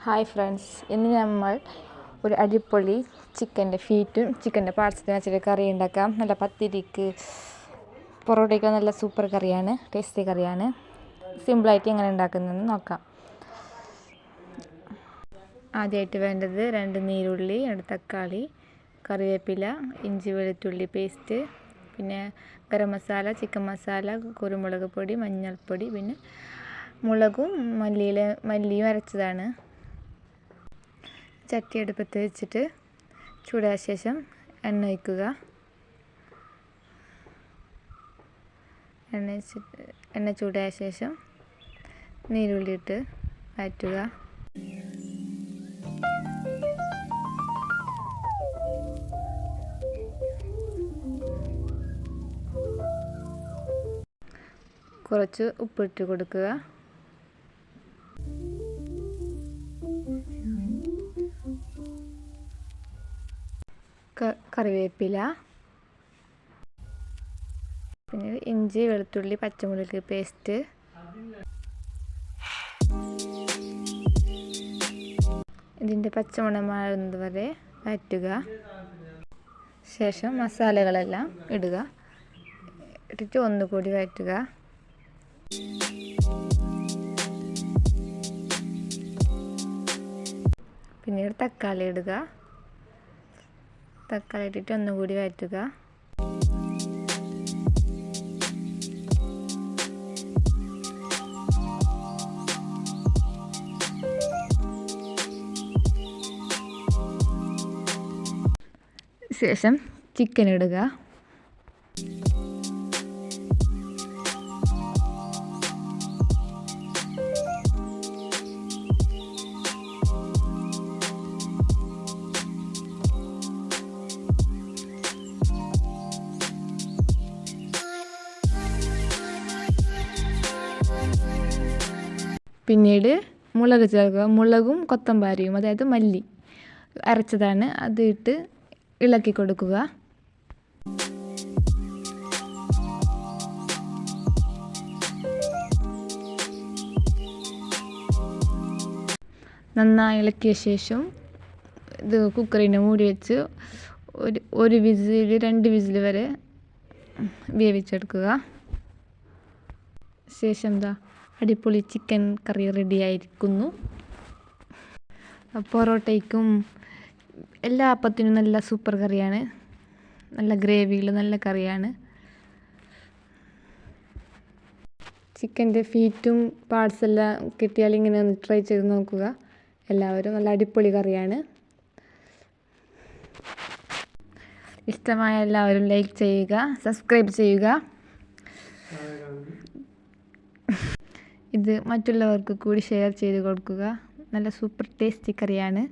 Hi friends, ഇന്ന് നമ്മൾ ഒരു അടിപൊളി ചിക്കൻ്റെ ഫീറ്റും ചിക്കൻ്റെ പാർട്സിനെ വെച്ചിട്ട് കറി ഉണ്ടാക്കാം. നല്ല പത്തിരിക്ക് പൊറോട്ടയ്ക്ക് നല്ല സൂപ്പർ കറിയാണ്, ടേസ്റ്റി കറിയാണ്. സിമ്പിളായിട്ട് എങ്ങനെ ഉണ്ടാക്കുന്നതെന്ന് നോക്കാം. ആദ്യമായിട്ട് വേണ്ടത് 2 നീരുള്ളി, 2 തക്കാളി, കറിവേപ്പില, ഇഞ്ചി വെളുത്തുള്ളി പേസ്റ്റ്, പിന്നെ ഗരം മസാല, ചിക്കൻ മസാല, കുരുമുളക് പൊടി, മഞ്ഞൾപ്പൊടി, പിന്നെ മുളകും മല്ലിയും അരച്ചതാണ്. ചട്ടി അടുപ്പത്ത് വെച്ചിട്ട് ചൂടായ ശേഷം എണ്ണ ഒഴിക്കുക. എണ്ണ ചൂടായ ശേഷം നീരുള്ളി ഇട്ട് വഴറ്റുക. കുറച്ച് ഉപ്പിട്ട് കൊടുക്കുക. കറിവേപ്പില, പിന്നെ ഇഞ്ചി വെളുത്തുള്ളി പച്ചമുളക് പേസ്റ്റ്, ഇതിൻ്റെ പച്ചമണം മാറുന്നത് വരെ വഴറ്റുക. ശേഷം മസാലകളെല്ലാം ഇടുക. ഇട്ടിട്ട് ഒന്നുകൂടി വഴറ്റുക. പിന്നീട് തക്കാളി ഇടുക. തക്കാളി ഇട്ടിട്ട് ഒന്നുകൂടി വഴറ്റുക. ശേഷം ചിക്കൻ ഇടുക. പിന്നീട് മുളക് ചേർക്കുക. മുളകും കൊത്തമ്പാരിയും, അതായത് മല്ലി അരച്ചതാണ്, അത് ഇട്ട് ഇളക്കി കൊടുക്കുക. നന്നായി ഇളക്കിയ ശേഷം ഇത് കുക്കറിനെ മൂടി വെച്ച് ഒരു വിസിൽ 2 വിസിൽ വരെ വേവിച്ചെടുക്കുക. ശേഷം അടിപൊളി ചിക്കൻ കറി റെഡിയായിരിക്കുന്നു. പൊറോട്ടയ്ക്കും എല്ലാ അപ്പത്തിനും നല്ല സൂപ്പർ കറിയാണ്. നല്ല ഗ്രേവിയിൽ നല്ല കറിയാണ്. ചിക്കൻ്റെ ഫീറ്റും പാർട്സെല്ലാം കിട്ടിയാൽ ഇങ്ങനെ ഒന്ന് ട്രൈ ചെയ്ത് നോക്കുക. എല്ലാവരും നല്ല അടിപൊളി കറിയാണ്. ഇഷ്ടമായ എല്ലാവരും ലൈക്ക് ചെയ്യുക, സബ്സ്ക്രൈബ് ചെയ്യുക. ഇത് മറ്റുള്ളവർക്ക് കൂടി ഷെയർ ചെയ്ത് കൊടുക്കുക. നല്ല സൂപ്പർ ടേസ്റ്റി കറിയാണ്.